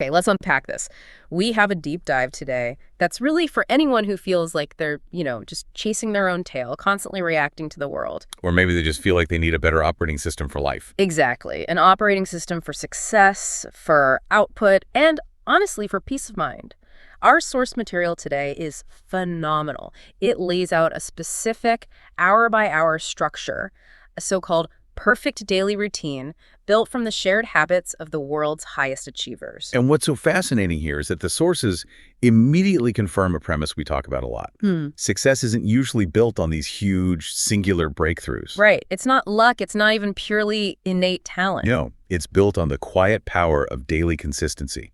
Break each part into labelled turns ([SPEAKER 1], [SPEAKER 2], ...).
[SPEAKER 1] Okay, let's unpack this. We have a deep dive today that's really for anyone who feels like they're, just chasing their own tail, constantly reacting to the world.
[SPEAKER 2] Or maybe they just feel like they need a better operating system for life.
[SPEAKER 1] Exactly. An operating system for success, for output, and honestly, for peace of mind. Our source material today is phenomenal. It lays out a specific hour-by-hour structure, a so-called perfect daily routine built from the shared habits of the world's highest achievers.
[SPEAKER 2] And what's so fascinating here is that the sources immediately confirm a premise we talk about a lot. Success isn't usually built on these huge, singular breakthroughs.
[SPEAKER 1] Right. It's not luck. It's not even purely innate talent.
[SPEAKER 2] No, it's built on the quiet power of daily consistency.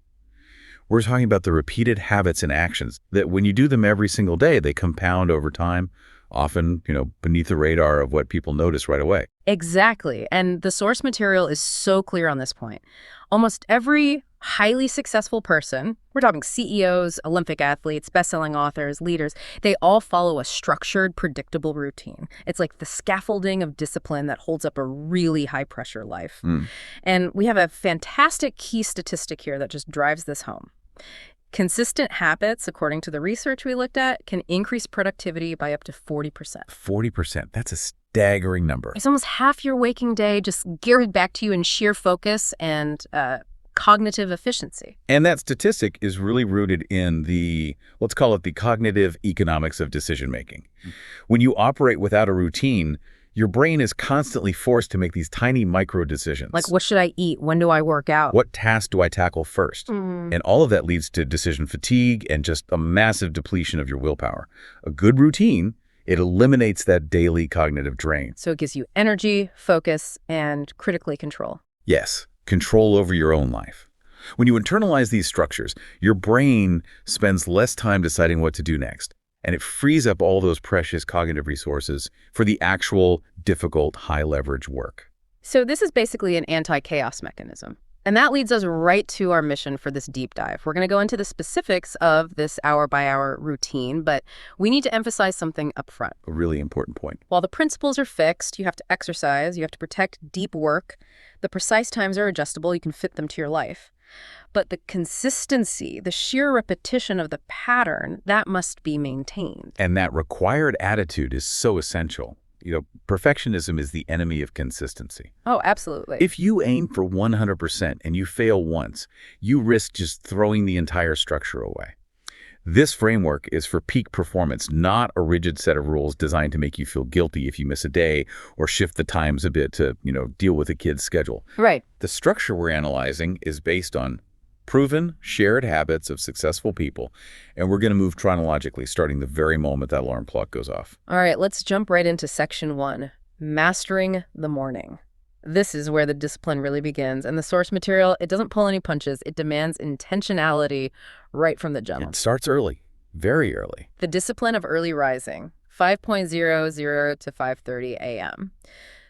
[SPEAKER 2] We're talking about the repeated habits and actions that when you do them every single day, they compound over time, often, beneath the radar of what people notice right away.
[SPEAKER 1] Exactly. And the source material is so clear on this point. Almost every highly successful person, we're talking CEOs, Olympic athletes, best-selling authors, leaders, they all follow a structured, predictable routine. It's like the scaffolding of discipline that holds up a really high-pressure life. And we have a fantastic key statistic here that just drives this home. Consistent habits, according to the research we looked at, can increase productivity by up to 40%.
[SPEAKER 2] 40%, that's a staggering number.
[SPEAKER 1] It's almost half your waking day just geared back to you in sheer focus and cognitive efficiency.
[SPEAKER 2] And that statistic is really rooted in let's call it the cognitive economics of decision-making. When you operate without a routine, your brain is constantly forced to make these tiny micro decisions.
[SPEAKER 1] Like, what should I eat? When do I work out?
[SPEAKER 2] What task do I tackle first? And all of that leads to decision fatigue and just a massive depletion of your willpower. A good routine, it eliminates that daily cognitive drain.
[SPEAKER 1] So it gives you energy, focus, and critically control.
[SPEAKER 2] Yes, control over your own life. When you internalize these structures, your brain spends less time deciding what to do next. And it frees up all those precious cognitive resources for the actual, difficult, high-leverage work.
[SPEAKER 1] So this is basically an anti-chaos mechanism. And that leads us right to our mission for this deep dive. We're going to go into the specifics of this hour-by-hour routine, but we need to emphasize something up front.
[SPEAKER 2] A really important point.
[SPEAKER 1] While the principles are fixed, you have to exercise, you have to protect deep work, the precise times are adjustable, you can fit them to your life. But the consistency, the sheer repetition of the pattern, that must be maintained.
[SPEAKER 2] And that required attitude is so essential. Perfectionism is the enemy of consistency.
[SPEAKER 1] Oh, absolutely.
[SPEAKER 2] If you aim for 100% and you fail once, you risk just throwing the entire structure away. This framework is for peak performance, not a rigid set of rules designed to make you feel guilty if you miss a day or shift the times a bit to, deal with a kid's schedule.
[SPEAKER 1] Right.
[SPEAKER 2] The structure we're analyzing is based on proven, shared habits of successful people, and we're going to move chronologically, starting the very moment that alarm clock goes off.
[SPEAKER 1] All right, let's jump right into section 1, mastering the morning. This is where the discipline really begins, and the source material, it doesn't pull any punches. It demands intentionality right from the jump.
[SPEAKER 2] It starts early, very early.
[SPEAKER 1] The discipline of early rising, 5:00 to 5:30 a.m.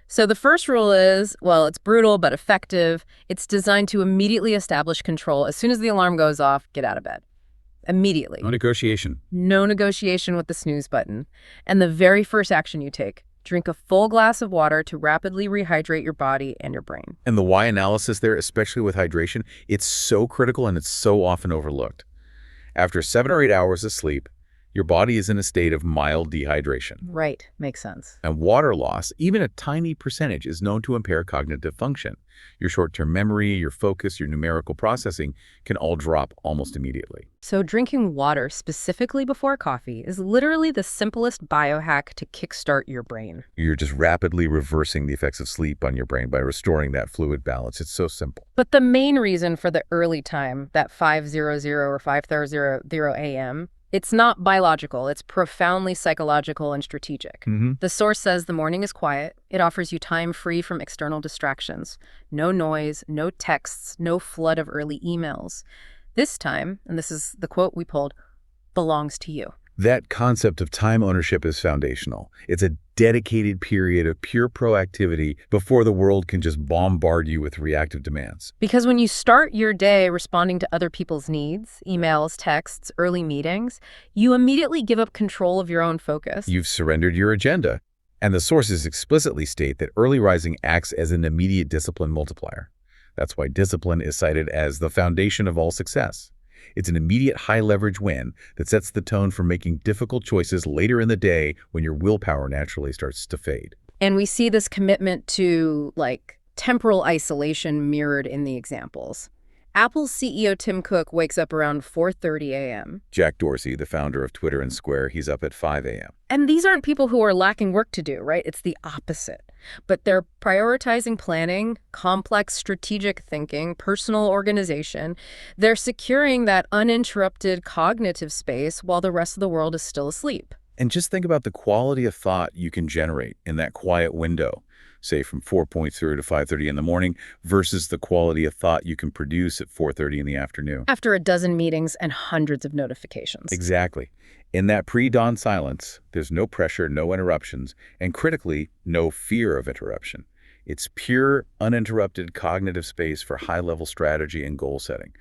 [SPEAKER 1] So the first rule is, well, it's brutal but effective. It's designed to immediately establish control. As soon as the alarm goes off, get out of bed. Immediately.
[SPEAKER 2] No negotiation.
[SPEAKER 1] No negotiation with the snooze button. And the very first action you take, drink a full glass of water to rapidly rehydrate your body and your brain.
[SPEAKER 2] And the why analysis there, especially with hydration, it's so critical and it's so often overlooked. After 7 or 8 hours of sleep, your body is in a state of mild dehydration.
[SPEAKER 1] Right. Makes sense.
[SPEAKER 2] And water loss, even a tiny percentage, is known to impair cognitive function. Your short-term memory, your focus, your numerical processing can all drop almost immediately.
[SPEAKER 1] So drinking water specifically before coffee is literally the simplest biohack to kickstart your brain.
[SPEAKER 2] You're just rapidly reversing the effects of sleep on your brain by restoring that fluid balance. It's so simple.
[SPEAKER 1] But the main reason for the early time, that 5:00 or 5:30 a.m., it's not biological. It's profoundly psychological and strategic. The source says the morning is quiet. It offers you time free from external distractions. No noise, no texts, no flood of early emails. This time, and this is the quote we pulled, belongs to you.
[SPEAKER 2] That concept of time ownership is foundational. It's a dedicated period of pure proactivity before the world can just bombard you with reactive demands.
[SPEAKER 1] Because when you start your day responding to other people's needs, emails, texts, early meetings, you immediately give up control of your own focus.
[SPEAKER 2] You've surrendered your agenda. And the sources explicitly state that early rising acts as an immediate discipline multiplier. That's why discipline is cited as the foundation of all success. It's an immediate high-leverage win that sets the tone for making difficult choices later in the day when your willpower naturally starts to fade.
[SPEAKER 1] And we see this commitment to, like, temporal isolation mirrored in the examples. Apple's CEO Tim Cook wakes up around 4:30 a.m.
[SPEAKER 2] Jack Dorsey, the founder of Twitter and Square, he's up at 5 a.m.
[SPEAKER 1] And these aren't people who are lacking work to do, right? It's the opposite. But they're prioritizing planning, complex strategic thinking, personal organization. They're securing that uninterrupted cognitive space while the rest of the world is still asleep.
[SPEAKER 2] And just think about the quality of thought you can generate in that quiet window, say from 4:30 to 5:30 in the morning, versus the quality of thought you can produce at 4:30 in the afternoon.
[SPEAKER 1] After a dozen meetings and hundreds of notifications.
[SPEAKER 2] Exactly. In that pre-dawn silence, there's no pressure, no interruptions, and critically, no fear of interruption. It's pure, uninterrupted cognitive space for high-level strategy and goal setting.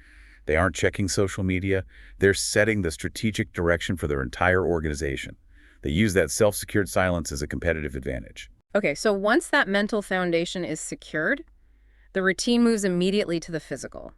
[SPEAKER 2] They aren't checking social media. They're setting the strategic direction for their entire organization. They use that self-secured silence as a competitive advantage.
[SPEAKER 1] Okay, so once that mental foundation is secured, the routine moves immediately to the physical.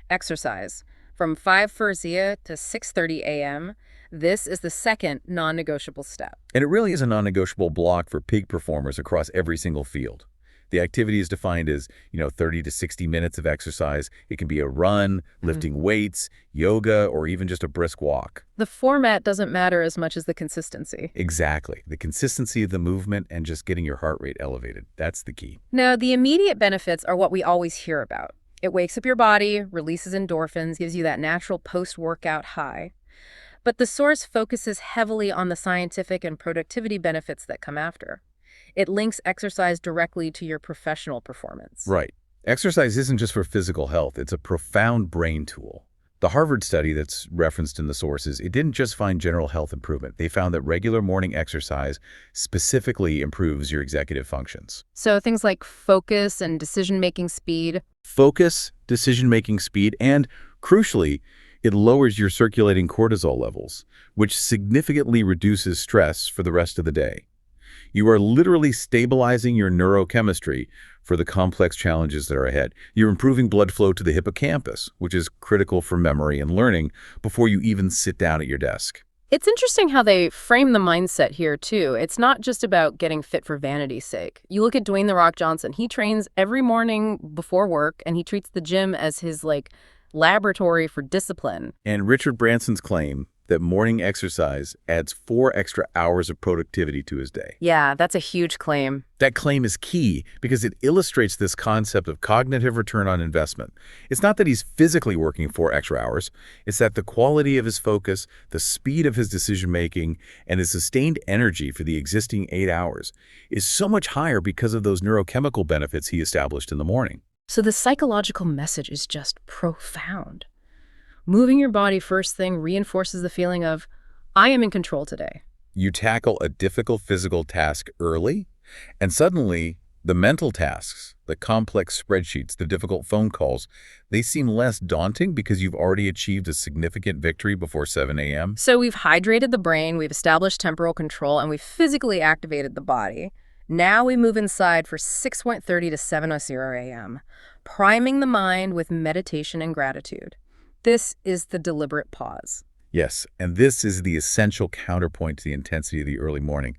[SPEAKER 1] Exercise. From 5:30 to 6:30 a.m., this is the second non-negotiable step.
[SPEAKER 2] And it really is a non-negotiable block for peak performers across every single field. The activity is defined as, 30 to 60 minutes of exercise. It can be a run, lifting weights, yoga, or even just a brisk walk.
[SPEAKER 1] The format doesn't matter as much as the consistency.
[SPEAKER 2] Exactly. The consistency of the movement and just getting your heart rate elevated. That's the key.
[SPEAKER 1] Now, the immediate benefits are what we always hear about. It wakes up your body, releases endorphins, gives you that natural post-workout high. But the source focuses heavily on the scientific and productivity benefits that come after. It links exercise directly to your professional performance.
[SPEAKER 2] Right. Exercise isn't just for physical health. It's a profound brain tool. The Harvard study that's referenced in the sources, it didn't just find general health improvement. They found that regular morning exercise specifically improves your executive functions.
[SPEAKER 1] So things like focus and decision-making speed.
[SPEAKER 2] Focus, decision-making speed, and, crucially, it lowers your circulating cortisol levels, which significantly reduces stress for the rest of the day. You are literally stabilizing your neurochemistry for the complex challenges that are ahead. You're improving blood flow to the hippocampus, which is critical for memory and learning before you even sit down at your desk.
[SPEAKER 1] It's interesting how they frame the mindset here, too. It's not just about getting fit for vanity's sake. You look at Dwayne "The Rock" Johnson. He trains every morning before work, and he treats the gym as his, laboratory for discipline.
[SPEAKER 2] And Richard Branson's claim that morning exercise adds 4 extra hours of productivity to his day.
[SPEAKER 1] Yeah, that's a huge claim.
[SPEAKER 2] That claim is key because it illustrates this concept of cognitive return on investment. It's not that he's physically working 4 extra hours. It's that the quality of his focus, the speed of his decision-making, and his sustained energy for the existing 8 hours is so much higher because of those neurochemical benefits he established in the morning.
[SPEAKER 1] So the psychological message is just profound. Moving your body first thing reinforces the feeling of, I am in control today.
[SPEAKER 2] You tackle a difficult physical task early, and suddenly the mental tasks, the complex spreadsheets, the difficult phone calls, they seem less daunting because you've already achieved a significant victory before 7 a.m.
[SPEAKER 1] So we've hydrated the brain, we've established temporal control, and we've physically activated the body. Now we move inside for 6:30 to 7:00 a.m., priming the mind with meditation and gratitude. This is the deliberate pause.
[SPEAKER 2] Yes, and this is the essential counterpoint to the intensity of the early morning.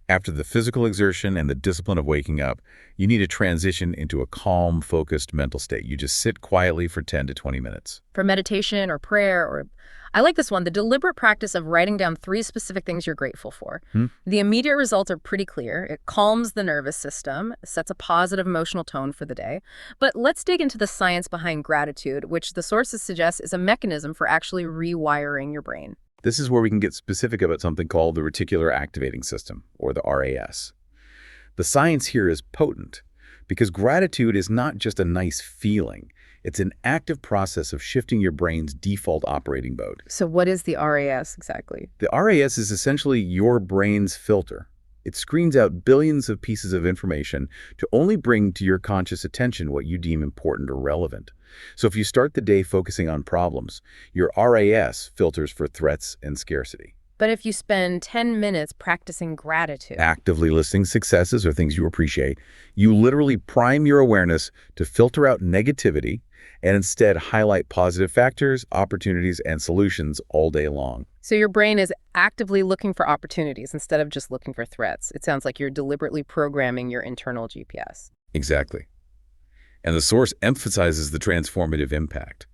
[SPEAKER 2] After the physical exertion and the discipline of waking up, you need to transition into a calm, focused mental state. You just sit quietly for 10 to 20 minutes.
[SPEAKER 1] For meditation or prayer, or I like this one, the deliberate practice of writing down 3 specific things you're grateful for. The immediate results are pretty clear. It calms the nervous system, sets a positive emotional tone for the day. But let's dig into the science behind gratitude, which the sources suggest is a mechanism for actually rewiring your brain.
[SPEAKER 2] This is where we can get specific about something called the reticular activating system, or the RAS. The science here is potent because gratitude is not just a nice feeling. It's an active process of shifting your brain's default operating mode.
[SPEAKER 1] So what is the RAS exactly?
[SPEAKER 2] The RAS is essentially your brain's filter. It screens out billions of pieces of information to only bring to your conscious attention what you deem important or relevant. So if you start the day focusing on problems, your RAS filters for threats and scarcity.
[SPEAKER 1] But if you spend 10 minutes practicing gratitude,
[SPEAKER 2] Actively listing successes or things you appreciate, you literally prime your awareness to filter out negativity and instead highlight positive factors, opportunities, and solutions all day long.
[SPEAKER 1] so your brain is actively looking for opportunities instead of just looking for threats. It sounds like you're deliberately programming your internal GPS.
[SPEAKER 2] Exactly. And the source emphasizes the transformative impact.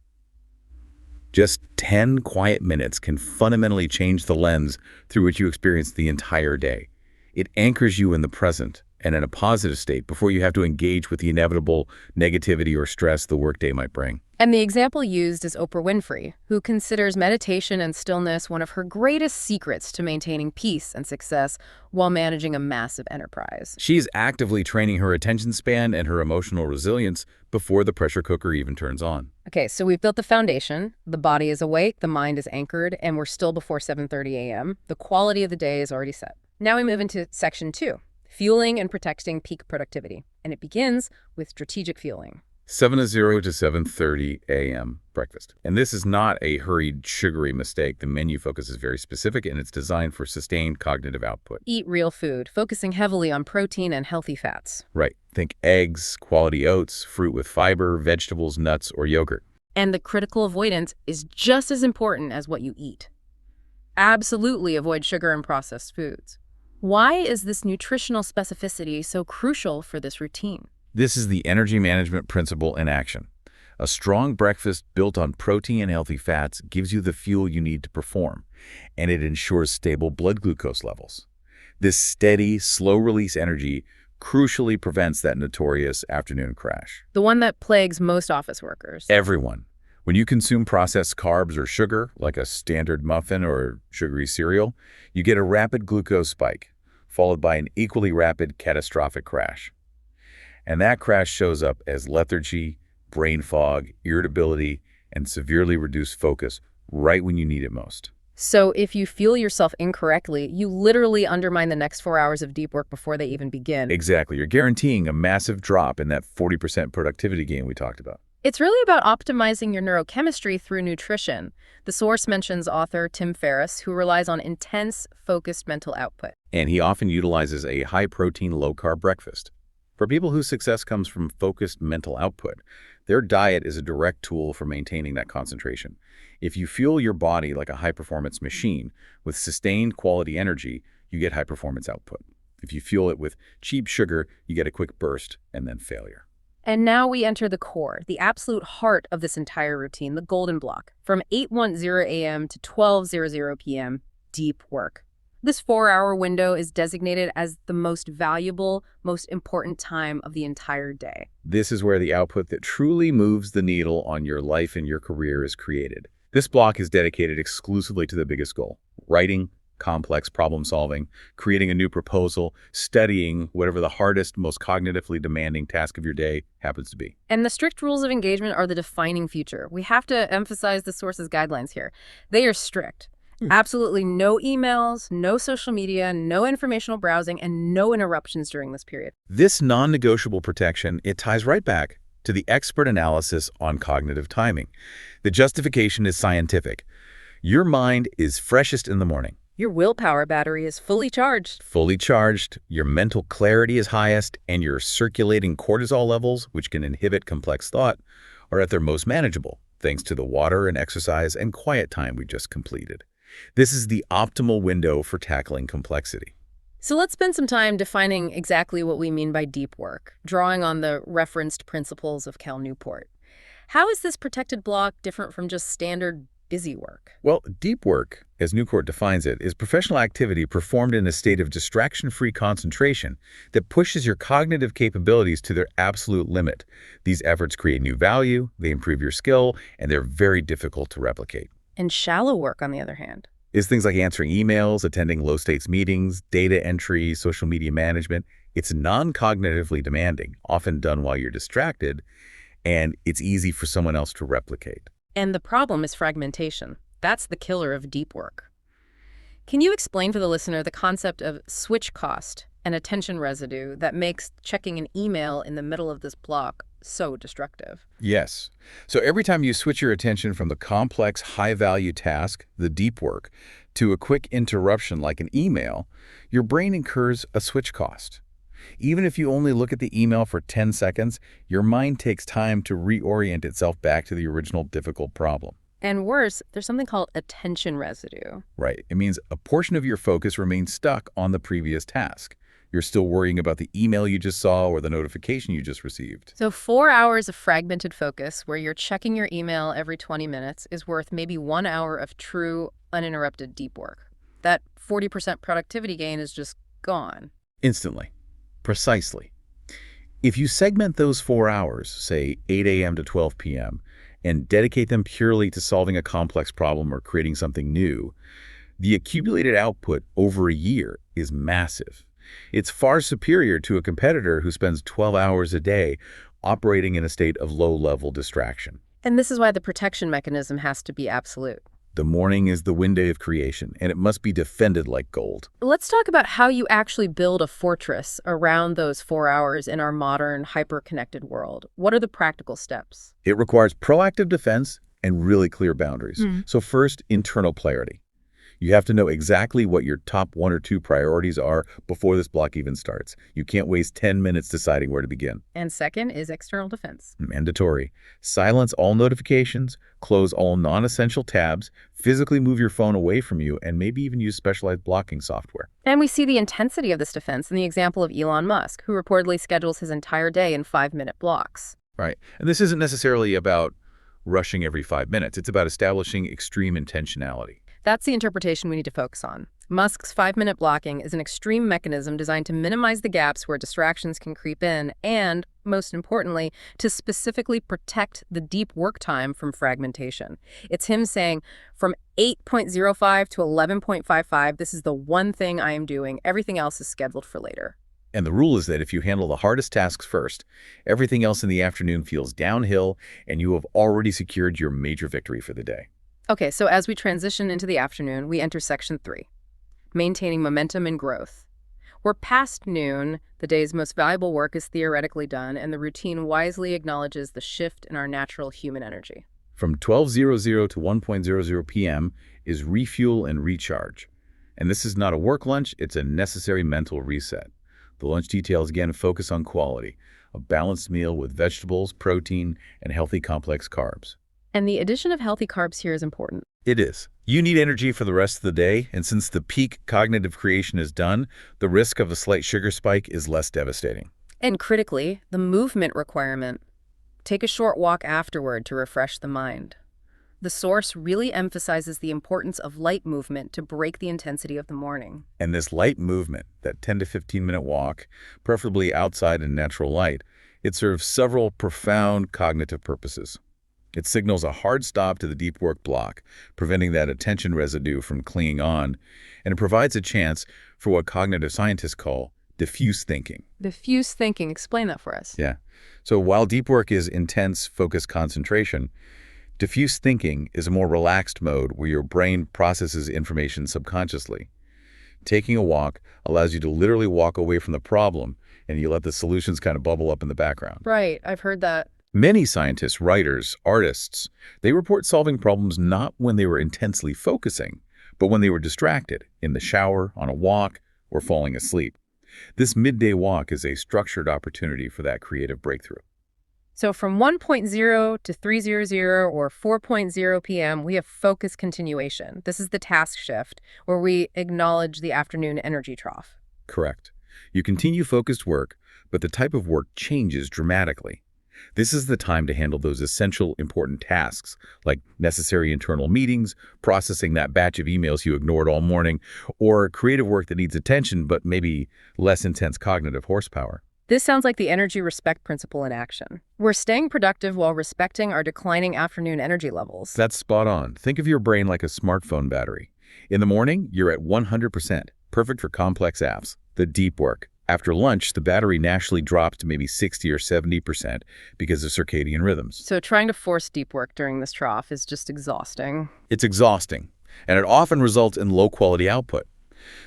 [SPEAKER 2] Just 10 quiet minutes can fundamentally change the lens through which you experience the entire day. It anchors you in the present and in a positive state before you have to engage with the inevitable negativity or stress the workday might bring.
[SPEAKER 1] And the example used is Oprah Winfrey, who considers meditation and stillness one of her greatest secrets to maintaining peace and success while managing a massive enterprise.
[SPEAKER 2] She's actively training her attention span and her emotional resilience before the pressure cooker even turns on.
[SPEAKER 1] Okay, so we've built the foundation. The body is awake, the mind is anchored, and we're still before 7:30 a.m. The quality of the day is already set. Now we move into section 2, fueling and protecting peak productivity. And it begins with strategic fueling.
[SPEAKER 2] 7:00 to 7:30 a.m. breakfast. And this is not a hurried, sugary mistake. The menu focus is very specific, and it's designed for sustained cognitive output.
[SPEAKER 1] Eat real food, focusing heavily on protein and healthy fats.
[SPEAKER 2] Right. Think eggs, quality oats, fruit with fiber, vegetables, nuts, or yogurt.
[SPEAKER 1] And the critical avoidance is just as important as what you eat. Absolutely avoid sugar and processed foods. Why is this nutritional specificity so crucial for this routine?
[SPEAKER 2] This is the energy management principle in action. A strong breakfast built on protein and healthy fats gives you the fuel you need to perform, and it ensures stable blood glucose levels. This steady, slow-release energy crucially prevents that notorious afternoon crash.
[SPEAKER 1] The one that plagues most office workers.
[SPEAKER 2] Everyone. When you consume processed carbs or sugar, like a standard muffin or sugary cereal, you get a rapid glucose spike, followed by an equally rapid catastrophic crash. And that crash shows up as lethargy, brain fog, irritability, and severely reduced focus right when you need it most.
[SPEAKER 1] So if you fuel yourself incorrectly, you literally undermine the next 4 hours of deep work before they even begin.
[SPEAKER 2] Exactly. You're guaranteeing a massive drop in that 40% productivity gain we talked about.
[SPEAKER 1] It's really about optimizing your neurochemistry through nutrition. The source mentions author Tim Ferriss, who relies on intense, focused mental output.
[SPEAKER 2] And he often utilizes a high-protein, low-carb breakfast. For people whose success comes from focused mental output, their diet is a direct tool for maintaining that concentration. If you fuel your body like a high-performance machine with sustained quality energy, you get high-performance output. If you fuel it with cheap sugar, you get a quick burst and then failure.
[SPEAKER 1] And now we enter the core, the absolute heart of this entire routine, the golden block. From 8:10 a.m. to 12:00 p.m., deep work. This 4-hour window is designated as the most valuable, most important time of the entire day.
[SPEAKER 2] This is where the output that truly moves the needle on your life and your career is created. This block is dedicated exclusively to the biggest goal: writing, complex problem solving, creating a new proposal, studying whatever the hardest, most cognitively demanding task of your day happens to be.
[SPEAKER 1] And the strict rules of engagement are the defining feature. We have to emphasize the source's guidelines here. They are strict. Absolutely no emails, no social media, no informational browsing, and no interruptions during this period.
[SPEAKER 2] This non-negotiable protection, it ties right back to the expert analysis on cognitive timing. The justification is scientific. Your mind is freshest in the morning.
[SPEAKER 1] Your willpower battery is fully charged.
[SPEAKER 2] Fully charged, your mental clarity is highest, and your circulating cortisol levels, which can inhibit complex thought, are at their most manageable, thanks to the water and exercise and quiet time we just completed. This is the optimal window for tackling complexity.
[SPEAKER 1] So let's spend some time defining exactly what we mean by deep work, drawing on the referenced principles of Cal Newport. How is this protected block different from just standard busy work?
[SPEAKER 2] Well, deep work, as Newport defines it, is professional activity performed in a state of distraction-free concentration that pushes your cognitive capabilities to their absolute limit. These efforts create new value, they improve your skill, and they're very difficult to replicate.
[SPEAKER 1] And shallow work, on the other hand,
[SPEAKER 2] is things like answering emails, attending low-stakes meetings, data entry, social media management. It's non-cognitively demanding, often done while you're distracted, and it's easy for someone else to replicate.
[SPEAKER 1] And the problem is fragmentation. That's the killer of deep work. Can you explain for the listener the concept of switch cost and attention residue that makes checking an email in the middle of this block so destructive.
[SPEAKER 2] Yes. So every time you switch your attention from the complex, high-value task, the deep work, to a quick interruption like an email, your brain incurs a switch cost. Even if you only look at the email for 10 seconds, your mind takes time to reorient itself back to the original difficult problem.
[SPEAKER 1] And worse, there's something called attention residue.
[SPEAKER 2] Right. It means a portion of your focus remains stuck on the previous task. You're still worrying about the email you just saw or the notification you just received.
[SPEAKER 1] So 4 hours of fragmented focus where you're checking your email every 20 minutes is worth maybe 1 hour of true, uninterrupted deep work. That 40% productivity gain is just gone.
[SPEAKER 2] Instantly. Precisely. If you segment those 4 hours, say 8 a.m. to 12 p.m., and dedicate them purely to solving a complex problem or creating something new, the accumulated output over a year is massive. It's far superior to a competitor who spends 12 hours a day operating in a state of low-level distraction.
[SPEAKER 1] And this is why the protection mechanism has to be absolute.
[SPEAKER 2] The morning is the window of creation, and it must be defended like gold.
[SPEAKER 1] Let's talk about how you actually build a fortress around those 4 hours in our modern, hyper-connected world. What are the practical steps?
[SPEAKER 2] It requires proactive defense and really clear boundaries. So first, internal clarity. You have to know exactly what your top 1 or 2 priorities are before this block even starts. You can't waste 10 minutes deciding where to begin.
[SPEAKER 1] And second is external defense.
[SPEAKER 2] Mandatory. Silence all notifications, close all non-essential tabs, physically move your phone away from you, and maybe even use specialized blocking software.
[SPEAKER 1] And we see the intensity of this defense in the example of Elon Musk, who reportedly schedules his entire day in 5-minute blocks.
[SPEAKER 2] Right. And this isn't necessarily about rushing every 5 minutes. It's about establishing extreme intentionality.
[SPEAKER 1] That's the interpretation we need to focus on. Musk's 5-minute blocking is an extreme mechanism designed to minimize the gaps where distractions can creep in and, most importantly, to specifically protect the deep work time from fragmentation. It's him saying, from 8.05 to 11.55, this is the one thing I am doing. Everything else is scheduled for later.
[SPEAKER 2] And the rule is that if you handle the hardest tasks first, everything else in the afternoon feels downhill, and you have already secured your major victory for the day.
[SPEAKER 1] Okay, so as we transition into the afternoon, we enter section 3, maintaining momentum and growth. We're past noon, the day's most valuable work is theoretically done, and the routine wisely acknowledges the shift in our natural human energy.
[SPEAKER 2] From 12:00 to 1:00 p.m. is refuel and recharge. And this is not a work lunch, it's a necessary mental reset. The lunch details again focus on quality, a balanced meal with vegetables, protein, and healthy complex carbs.
[SPEAKER 1] And the addition of healthy carbs here is important.
[SPEAKER 2] It is. You need energy for the rest of the day, and since the peak cognitive creation is done, the risk of a slight sugar spike is less devastating.
[SPEAKER 1] And critically, the movement requirement. Take a short walk afterward to refresh the mind. The source really emphasizes the importance of light movement to break the intensity of the morning.
[SPEAKER 2] And this light movement, that 10 to 15-minute walk, preferably outside in natural light, it serves several profound cognitive purposes. It signals a hard stop to the deep work block, preventing that attention residue from clinging on, and it provides a chance for what cognitive scientists call diffuse thinking.
[SPEAKER 1] Diffuse thinking, explain that for us.
[SPEAKER 2] Yeah. So while deep work is intense, focused concentration, diffuse thinking is a more relaxed mode where your brain processes information subconsciously. Taking a walk allows you to literally walk away from the problem, and you let the solutions kind of bubble up in the background.
[SPEAKER 1] Right, I've heard that.
[SPEAKER 2] Many scientists, writers, artists, they report solving problems not when they were intensely focusing, but when they were distracted, in the shower, on a walk, or falling asleep. This midday walk is a structured opportunity for that creative breakthrough.
[SPEAKER 1] So from 1.0 to 3:00 or 4.0 p.m., we have focus continuation. This is the task shift, where we acknowledge the afternoon energy trough.
[SPEAKER 2] Correct. You continue focused work, but the type of work changes dramatically. This is the time to handle those essential, important tasks, like necessary internal meetings, processing that batch of emails you ignored all morning, or creative work that needs attention but maybe less intense cognitive horsepower.
[SPEAKER 1] This sounds like the energy respect principle in action. We're staying productive while respecting our declining afternoon energy levels.
[SPEAKER 2] That's spot on. Think of your brain like a smartphone battery. In the morning, you're at 100%, perfect for complex apps, the deep work. After lunch, the battery naturally drops to maybe 60 or 70% because of circadian rhythms.
[SPEAKER 1] So trying to force deep work during this trough is just exhausting.
[SPEAKER 2] It's exhausting, and it often results in low-quality output.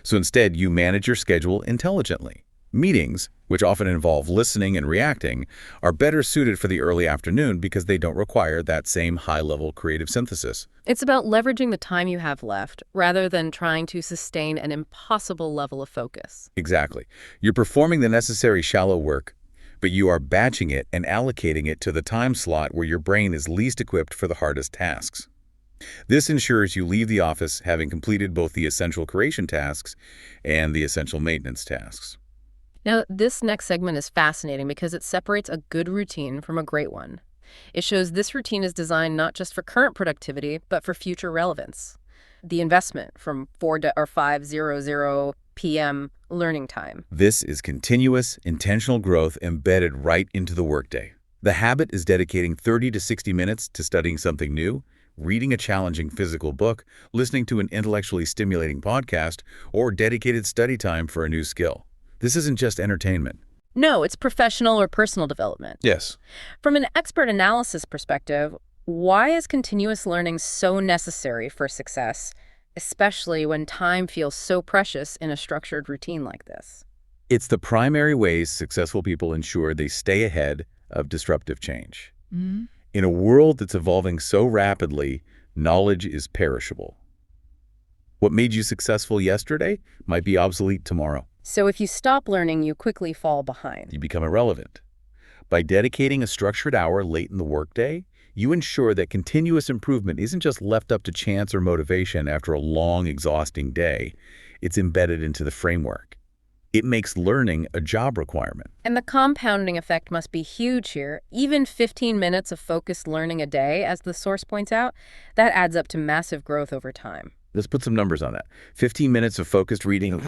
[SPEAKER 2] So instead, you manage your schedule intelligently. Meetings, which often involve listening and reacting, are better suited for the early afternoon because they don't require that same high-level creative synthesis.
[SPEAKER 1] It's about leveraging the time you have left rather than trying to sustain an impossible level of focus.
[SPEAKER 2] Exactly. You're performing the necessary shallow work, but you are batching it and allocating it to the time slot where your brain is least equipped for the hardest tasks. This ensures you leave the office having completed both the essential creation tasks and the essential maintenance tasks.
[SPEAKER 1] Now, this next segment is fascinating because it separates a good routine from a great one. It shows this routine is designed not just for current productivity, but for future relevance. The investment from 5:00 p.m. learning time.
[SPEAKER 2] This is continuous, intentional growth embedded right into the workday. The habit is dedicating 30 to 60 minutes to studying something new, reading a challenging physical book, listening to an intellectually stimulating podcast, or dedicated study time for a new skill. This isn't just entertainment.
[SPEAKER 1] No, it's professional or personal development.
[SPEAKER 2] Yes.
[SPEAKER 1] From an expert analysis perspective, why is continuous learning so necessary for success, especially when time feels so precious in a structured routine like this?
[SPEAKER 2] It's the primary ways successful people ensure they stay ahead of disruptive change.
[SPEAKER 1] Mm-hmm.
[SPEAKER 2] In a world that's evolving so rapidly, knowledge is perishable. What made you successful yesterday might be obsolete tomorrow.
[SPEAKER 1] So if you stop learning, you quickly fall behind.
[SPEAKER 2] You become irrelevant. By dedicating a structured hour late in the workday, you ensure that continuous improvement isn't just left up to chance or motivation after a long, exhausting day. It's embedded into the framework. It makes learning a job requirement.
[SPEAKER 1] And the compounding effect must be huge here. Even 15 minutes of focused learning a day, as the source points out, that adds up to massive growth over time.
[SPEAKER 2] Let's put some numbers on that. 15 minutes of focused reading.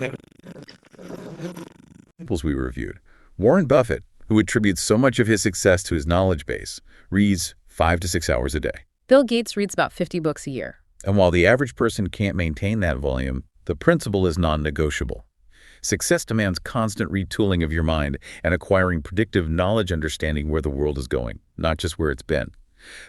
[SPEAKER 2] We reviewed. Warren Buffett, who attributes so much of his success to his knowledge base, reads 5 to 6 hours a day.
[SPEAKER 1] Bill Gates reads about 50 books a year.
[SPEAKER 2] And while the average person can't maintain that volume, the principle is non-negotiable. Success demands constant retooling of your mind and acquiring predictive knowledge understanding where the world is going, not just where it's been.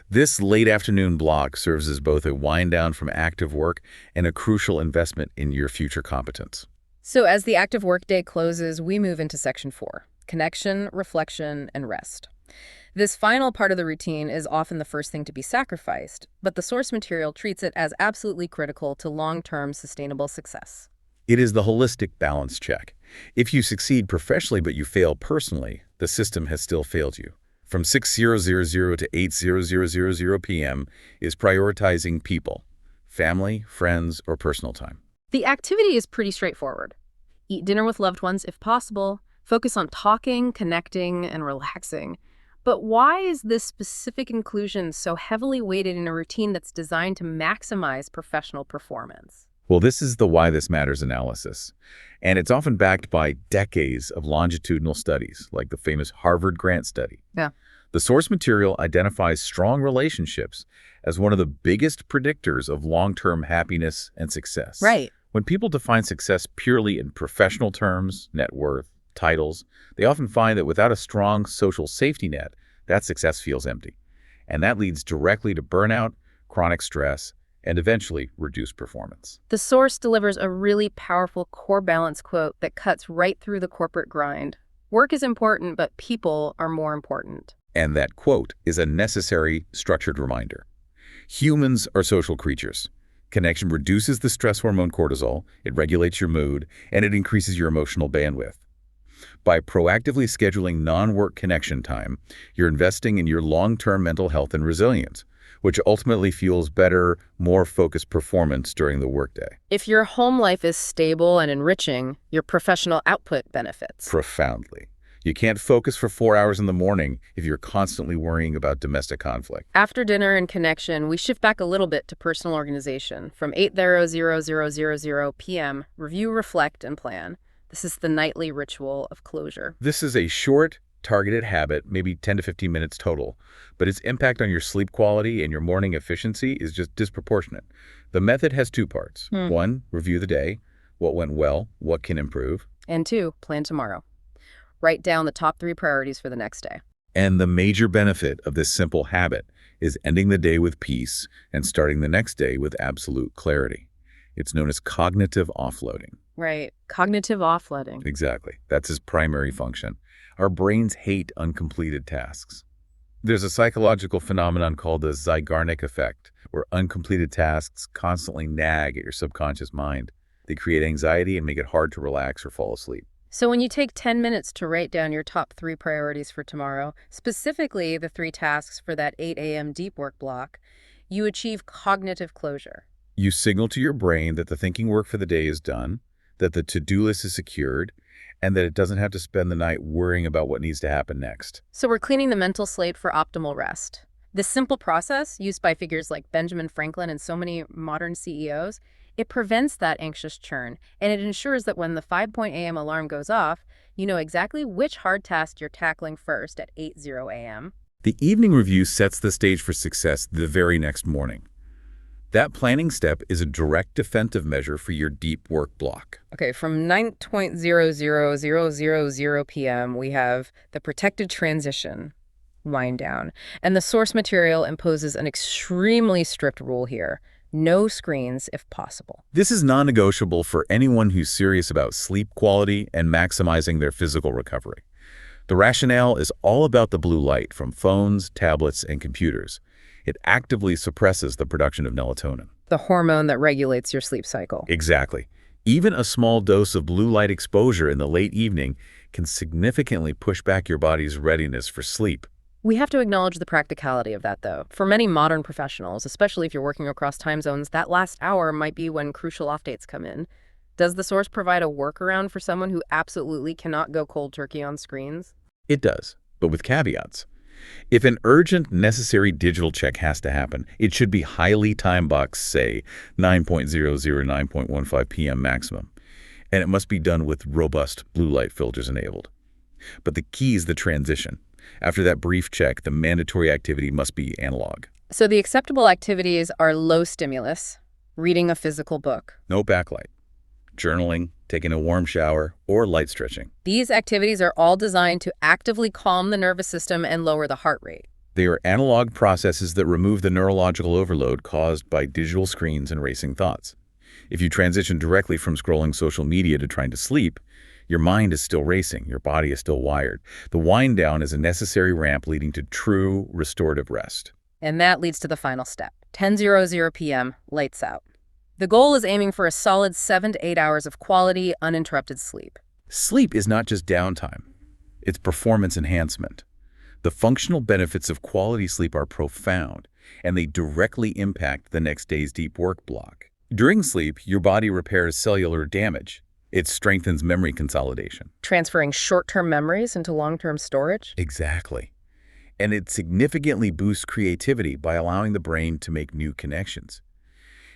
[SPEAKER 2] This late afternoon block serves as both a wind down from active work and a crucial investment in your future competence.
[SPEAKER 1] So as the active workday closes, we move into section 4, connection, reflection, and rest. This final part of the routine is often the first thing to be sacrificed, but the source material treats it as absolutely critical to long-term sustainable success.
[SPEAKER 2] It is the holistic balance check. If you succeed professionally but you fail personally, the system has still failed you. From 6:00 to 8:00 p.m. is prioritizing people, family, friends, or personal time.
[SPEAKER 1] The activity is pretty straightforward. Eat dinner with loved ones if possible, focus on talking, connecting, and relaxing. But why is this specific inclusion so heavily weighted in a routine that's designed to maximize professional performance?
[SPEAKER 2] Well, this is the why this matters analysis, and it's often backed by decades of longitudinal studies, like the famous Harvard Grant study.
[SPEAKER 1] Yeah.
[SPEAKER 2] The source material identifies strong relationships as one of the biggest predictors of long-term happiness and success.
[SPEAKER 1] Right.
[SPEAKER 2] When people define success purely in professional terms, net worth, titles, they often find that without a strong social safety net, that success feels empty. And that leads directly to burnout, chronic stress, and eventually reduced performance.
[SPEAKER 1] The source delivers a really powerful core balance quote that cuts right through the corporate grind. Work is important, but people are more important.
[SPEAKER 2] And that quote is a necessary, structured reminder. Humans are social creatures. Connection reduces the stress hormone cortisol, it regulates your mood, and it increases your emotional bandwidth. By proactively scheduling non-work connection time, you're investing in your long-term mental health and resilience, which ultimately fuels better, more focused performance during the workday.
[SPEAKER 1] If your home life is stable and enriching, your professional output benefits.
[SPEAKER 2] Profoundly. You can't focus for 4 hours in the morning if you're constantly worrying about domestic conflict.
[SPEAKER 1] After dinner and connection, we shift back a little bit to personal organization. From 8:00 p.m., review, reflect, and plan. This is the nightly ritual of closure.
[SPEAKER 2] This is a short, targeted habit, maybe 10 to 15 minutes total, but its impact on your sleep quality and your morning efficiency is just disproportionate. The method has 2 parts. 1, review the day, what went well, what can improve.
[SPEAKER 1] And 2, plan tomorrow. Write down the top 3 priorities for the next day.
[SPEAKER 2] And the major benefit of this simple habit is ending the day with peace and starting the next day with absolute clarity. It's known as cognitive offloading.
[SPEAKER 1] Right. Cognitive offloading.
[SPEAKER 2] Exactly. That's his primary function. Our brains hate uncompleted tasks. There's a psychological phenomenon called the Zeigarnik effect, where uncompleted tasks constantly nag at your subconscious mind. They create anxiety and make it hard to relax or fall asleep.
[SPEAKER 1] So when you take 10 minutes to write down your top 3 priorities for tomorrow, specifically the 3 tasks for that 8 a.m. deep work block, you achieve cognitive closure.
[SPEAKER 2] You signal to your brain that the thinking work for the day is done, that the to-do list is secured, and that it doesn't have to spend the night worrying about what needs to happen next.
[SPEAKER 1] So we're cleaning the mental slate for optimal rest. This simple process, used by figures like Benjamin Franklin and so many modern CEOs, it prevents that anxious churn, and it ensures that when the 5 a.m. alarm goes off, you know exactly which hard task you're tackling first at 8:00 a.m.
[SPEAKER 2] The evening review sets the stage for success the very next morning. That planning step is a direct defensive measure for your deep work block.
[SPEAKER 1] Okay, from 9:00 p.m., we have the protected transition, wind down. And the source material imposes an extremely strict rule here. No screens if possible.
[SPEAKER 2] This is non-negotiable for anyone who's serious about sleep quality and maximizing their physical recovery. The rationale is all about the blue light from phones, tablets, and computers. It actively suppresses the production of melatonin.
[SPEAKER 1] The hormone that regulates your sleep cycle.
[SPEAKER 2] Exactly. Even a small dose of blue light exposure in the late evening can significantly push back your body's readiness for sleep.
[SPEAKER 1] We have to acknowledge the practicality of that, though. For many modern professionals, especially if you're working across time zones, that last hour might be when crucial off dates come in. Does the source provide a workaround for someone who absolutely cannot go cold turkey on screens?
[SPEAKER 2] It does, but with caveats. If an urgent, necessary digital check has to happen, it should be highly time-boxed, say 9:00 to 9:15 p.m. maximum, and it must be done with robust blue light filters enabled. But the key is the transition. After that brief check, the mandatory activity must be analog.
[SPEAKER 1] So the acceptable activities are low stimulus, reading a physical book.
[SPEAKER 2] No backlight. Journaling, taking a warm shower, or light stretching.
[SPEAKER 1] These activities are all designed to actively calm the nervous system and lower the heart rate.
[SPEAKER 2] They are analog processes that remove the neurological overload caused by digital screens and racing thoughts. If you transition directly from scrolling social media to trying to sleep, your mind is still racing, your body is still wired. The wind down is a necessary ramp leading to true restorative rest.
[SPEAKER 1] And that leads to the final step. 10:00 p.m., lights out. The goal is aiming for a solid 7 to 8 hours of quality, uninterrupted sleep.
[SPEAKER 2] Sleep is not just downtime. It's performance enhancement. The functional benefits of quality sleep are profound, and they directly impact the next day's deep work block. During sleep, your body repairs cellular damage. It strengthens memory consolidation.
[SPEAKER 1] Transferring short-term memories into long-term storage?
[SPEAKER 2] Exactly. And it significantly boosts creativity by allowing the brain to make new connections.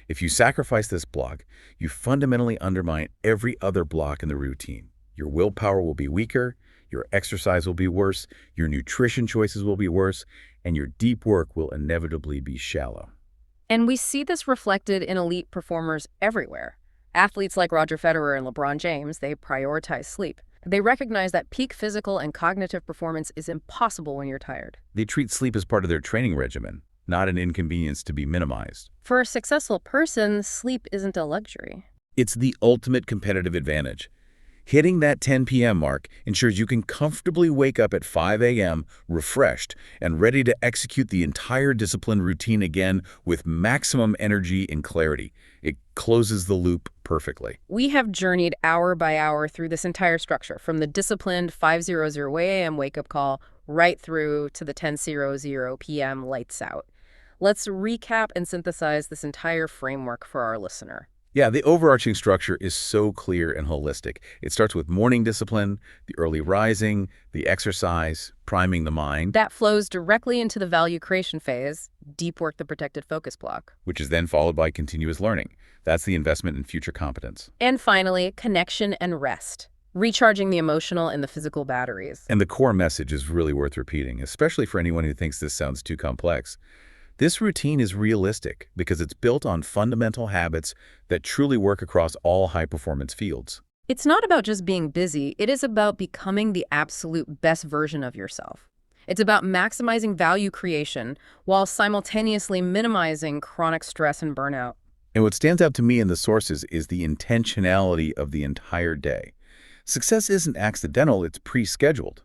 [SPEAKER 2] If you sacrifice this block, you fundamentally undermine every other block in the routine. Your willpower will be weaker, your exercise will be worse, your nutrition choices will be worse, and your deep work will inevitably be shallow.
[SPEAKER 1] And we see this reflected in elite performers everywhere. Athletes like Roger Federer and LeBron James, they prioritize sleep. They recognize that peak physical and cognitive performance is impossible when you're tired.
[SPEAKER 2] They treat sleep as part of their training regimen, not an inconvenience to be minimized.
[SPEAKER 1] For a successful person, sleep isn't a luxury.
[SPEAKER 2] It's the ultimate competitive advantage. Hitting that 10 p.m. mark ensures you can comfortably wake up at 5 a.m. refreshed and ready to execute the entire discipline routine again with maximum energy and clarity. It closes the loop perfectly.
[SPEAKER 1] We have journeyed hour by hour through this entire structure, from the disciplined 5:00 a.m. wake-up call right through to the 10:00 p.m. lights out. Let's recap and synthesize this entire framework for our listener.
[SPEAKER 2] Yeah, the overarching structure is so clear and holistic. It starts with morning discipline, the early rising, the exercise, priming the mind.
[SPEAKER 1] That flows directly into the value creation phase, deep work the protected focus block.
[SPEAKER 2] Which is then followed by continuous learning. That's the investment in future competence.
[SPEAKER 1] And finally, connection and rest, recharging the emotional and the physical batteries.
[SPEAKER 2] And the core message is really worth repeating, especially for anyone who thinks this sounds too complex. This routine is realistic because it's built on fundamental habits that truly work across all high-performance fields.
[SPEAKER 1] It's not about just being busy. It is about becoming the absolute best version of yourself. It's about maximizing value creation while simultaneously minimizing chronic stress and burnout.
[SPEAKER 2] And what stands out to me in the sources is the intentionality of the entire day. Success isn't accidental, it's pre-scheduled.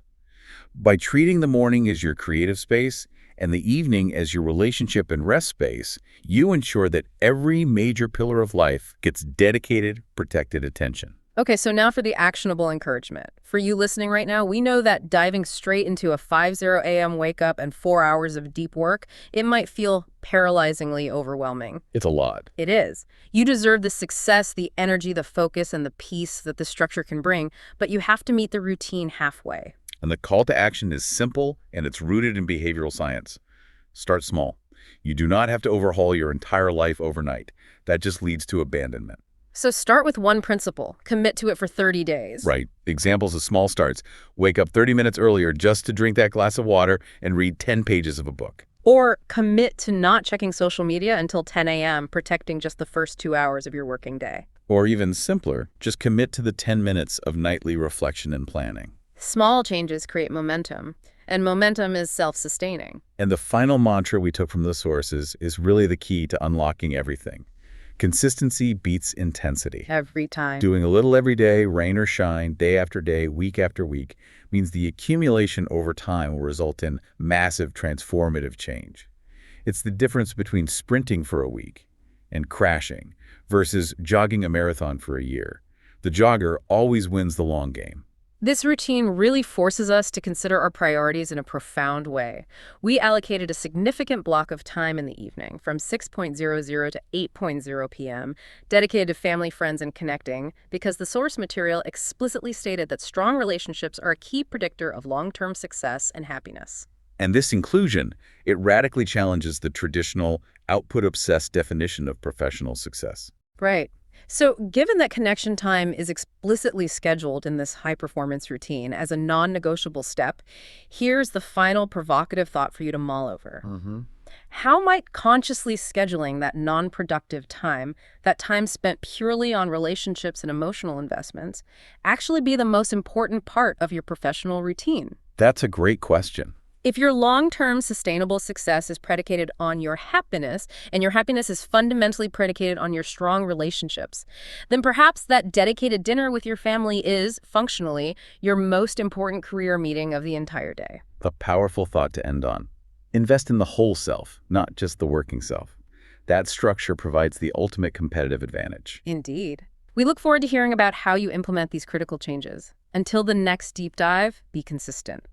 [SPEAKER 2] By treating the morning as your creative space and the evening as your relationship and rest space, you ensure that every major pillar of life gets dedicated, protected attention.
[SPEAKER 1] Okay, so now for the actionable encouragement. For you listening right now, we know that diving straight into a 5:00 a.m. wake up and 4 hours of deep work, it might feel paralyzingly overwhelming.
[SPEAKER 2] It's a lot.
[SPEAKER 1] It is. You deserve the success, the energy, the focus, and the peace that the structure can bring, but you have to meet the routine halfway.
[SPEAKER 2] And the call to action is simple, and it's rooted in behavioral science. Start small. You do not have to overhaul your entire life overnight. That just leads to abandonment.
[SPEAKER 1] So start with one principle. Commit to it for 30 days.
[SPEAKER 2] Right. Examples of small starts. Wake up 30 minutes earlier just to drink that glass of water and read 10 pages of a book.
[SPEAKER 1] Or commit to not checking social media until 10 a.m., protecting just the first 2 hours of your working day.
[SPEAKER 2] Or even simpler, just commit to the 10 minutes of nightly reflection and planning.
[SPEAKER 1] Small changes create momentum, and momentum is self-sustaining.
[SPEAKER 2] And the final mantra we took from the sources is really the key to unlocking everything. Consistency beats intensity.
[SPEAKER 1] Every time.
[SPEAKER 2] Doing a little every day, rain or shine, day after day, week after week, means the accumulation over time will result in massive transformative change. It's the difference between sprinting for a week and crashing versus jogging a marathon for a year. The jogger always wins the long game.
[SPEAKER 1] This routine really forces us to consider our priorities in a profound way. We allocated a significant block of time in the evening, from 6:00 to 8:00 p.m., dedicated to family, friends, and connecting, because the source material explicitly stated that strong relationships are a key predictor of long-term success and happiness.
[SPEAKER 2] And this inclusion, it radically challenges the traditional output-obsessed definition of professional success.
[SPEAKER 1] Right. So given that connection time is explicitly scheduled in this high-performance routine as a non-negotiable step, here's the final provocative thought for you to mull over. How might consciously scheduling that non-productive time, that time spent purely on relationships and emotional investments, actually be the most important part of your professional routine?
[SPEAKER 2] That's a great question.
[SPEAKER 1] If your long-term sustainable success is predicated on your happiness, and your happiness is fundamentally predicated on your strong relationships, then perhaps that dedicated dinner with your family is, functionally, your most important career meeting of the entire day.
[SPEAKER 2] A powerful thought to end on. Invest in the whole self, not just the working self. That structure provides the ultimate competitive advantage.
[SPEAKER 1] Indeed. We look forward to hearing about how you implement these critical changes. Until the next deep dive, be consistent.